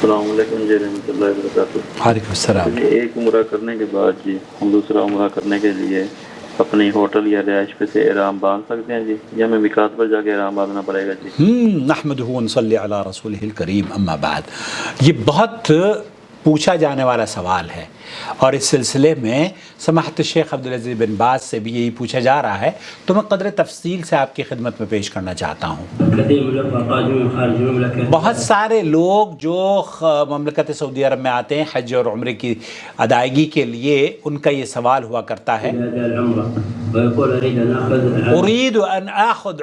السلام علیکم جی رحمۃ اللہ وبرکاتہ۔ وعلیکم السلام۔ جی ایک عمرہ کرنے کے بعد جی ہم دوسرا عمرہ کرنے کے لیے اپنی ہوٹل یا رہائش پہ سے احرام باندھ سکتے ہیں جی، یا ہمیں میقات پر جا کے احرام باندھنا پڑے گا جی؟ نحمدہ ونصلی علی رسولہ الکریم، اما بعد، یہ بہت پوچھا جانے والا سوال ہے، اور اس سلسلے میں سماحت شیخ عبدالعزیز بن باز سے بھی یہی پوچھا جا رہا ہے، تو میں قدر تفصیل سے آپ کی خدمت میں پیش کرنا چاہتا ہوں۔ بہت سارے لوگ جو مملکت سعودی عرب میں آتے ہیں حج اور عمرے کی ادائیگی کے لیے، ان کا یہ سوال ہوا کرتا ہے، اريد ان آخذ،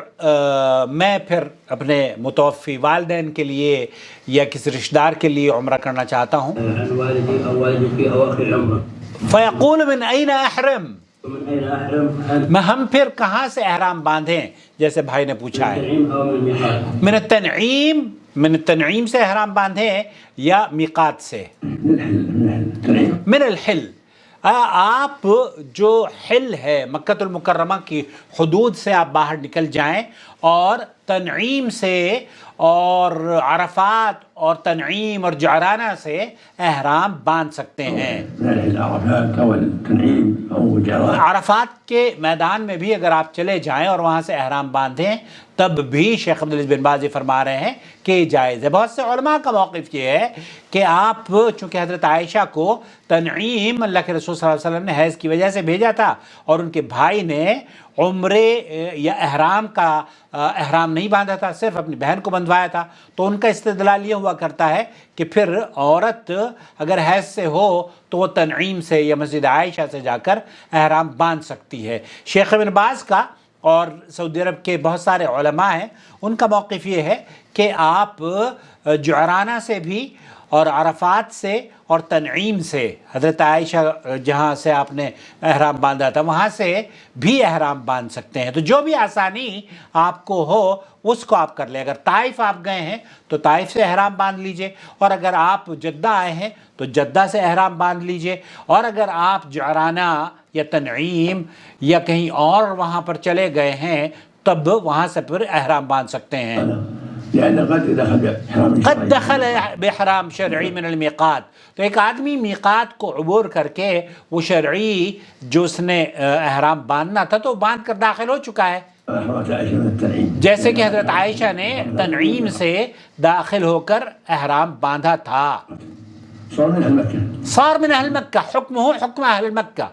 میں پھر اپنے متوفی والدین کے لیے یا کسی رشتہ دار کے لیے عمرہ کرنا چاہتا ہوں، فیقول من این احرم، ہم پھر کہاں سے احرام باندھیں؟ جیسے بھائی نے پوچھا ہے، من التنعیم سے احرام باندھیں یا میقات سے؟ من الحل، آپ جو حل ہے مکۃ المکرمہ کی حدود سے آپ باہر نکل جائیں، اور تنعیم سے اور عرفات اور تنعیم اور جعرانہ سے احرام باندھ سکتے ہیں۔ عرفات کے میدان میں بھی اگر آپ چلے جائیں اور وہاں سے احرام باندھیں، تب بھی شیخ عبدالعزیز بن باز فرما رہے ہیں کہ جائز ہے۔ بہت سے علماء کا موقف یہ ہے کہ آپ، چونکہ حضرت عائشہ کو تنعیم اللہ کے رسول صلی اللہ علیہ وسلم نے حیض کی وجہ سے بھیجا تھا، اور ان کے بھائی نے عمرے یا احرام نہیں باندھا تھا، صرف اپنی بہن کو بندھوایا تھا، تو ان کا استدلال یہ ہوا کرتا ہے کہ پھر عورت اگر حیض سے ہو تو وہ تنعیم سے یا مسجد عائشہ سے جا کر احرام باندھ سکتی ہے۔ شیخ ابن باز کا اور سعودی عرب کے بہت سارے علماء ہیں، ان کا موقف یہ ہے کہ آپ جعرانہ سے بھی اور عرفات سے اور تنعیم سے، حضرت عائشہ جہاں سے آپ نے احرام باندھا تھا وہاں سے بھی احرام باندھ سکتے ہیں۔ تو جو بھی آسانی آپ کو ہو اس کو آپ کر لیں۔ اگر طائف آپ گئے ہیں تو طائف سے احرام باندھ لیجئے، اور اگر آپ جدہ آئے ہیں تو جدہ سے احرام باندھ لیجئے، اور اگر آپ جعرانہ یا تنعیم یا کہیں اور وہاں پر چلے گئے ہیں تب وہاں سے پھر احرام باندھ سکتے ہیں۔ قد دخل بحرام شرعی من المیقات، تو ایک آدمی میقات کو عبور کر کے وہ شرعی جو اس نے احرام باندھنا تھا تو باندھ کر داخل ہو چکا ہے، جیسے کہ حضرت عائشہ نے تنعیم سے داخل ہو کر احرام باندھا تھا۔ صار من اہل مکہ، حکم ہو حکم اہل مکہ۔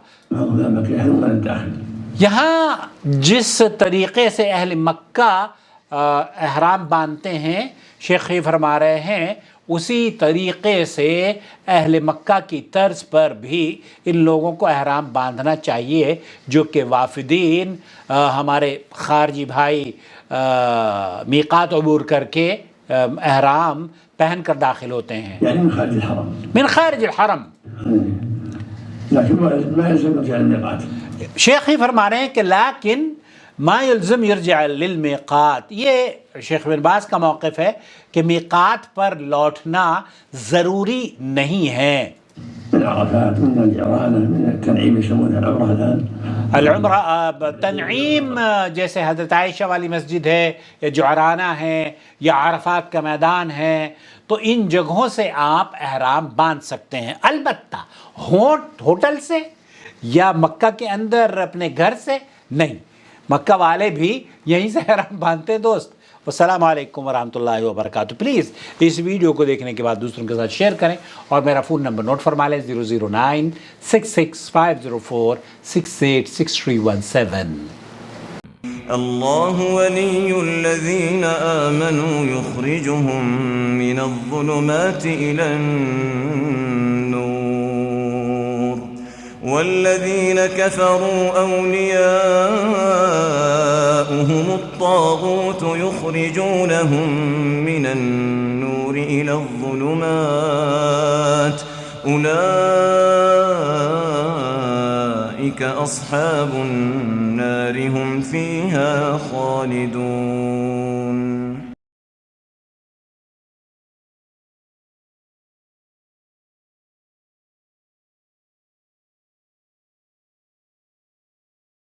یہاں جس طریقے سے اہل مکہ احرام باندھتے ہیں، شیخ فرما رہے ہیں اسی طریقے سے اہل مکہ کی طرز پر بھی ان لوگوں کو احرام باندھنا چاہیے، جو کہ وافدین ہمارے خارجی بھائی میقات عبور کر کے احرام پہن کر داخل ہوتے ہیں، یعنی من خارج الحرم۔ شیخ ہی فرما رہے ہیں کہ لیکن ما یلزم یرجع للمیقات، یہ شیخ بن باز کا موقف ہے کہ میقات پر لوٹنا ضروری نہیں ہے۔ العمرہ تنعیم جیسے حضرت عائشہ والی مسجد ہے، یا جعرانہ ہے، یا عرفات کا میدان ہے، تو ان جگہوں سے آپ احرام باندھ سکتے ہیں، البتہ ہوٹل سے یا مکہ کے اندر اپنے گھر سے نہیں۔ مکہ والے بھی یہیں سے احرام باندھتے ہیں دوست۔ السلام علیکم ورحمۃ اللہ وبرکاتہ۔ پلیز اس ویڈیو کو دیکھنے کے بعد دوسروں کے ساتھ شیئر کریں، اور میرا فون نمبر نوٹ فرما لیں، 0096650468631 الله ولي الذين آمنوا يخرجهم من الظلمات إلى النور، والذين كفروا أولياؤهم الطاغوت يخرجونهم من النور إلى الظلمات، أولئك أصحاب النار هم فيها خالدون۔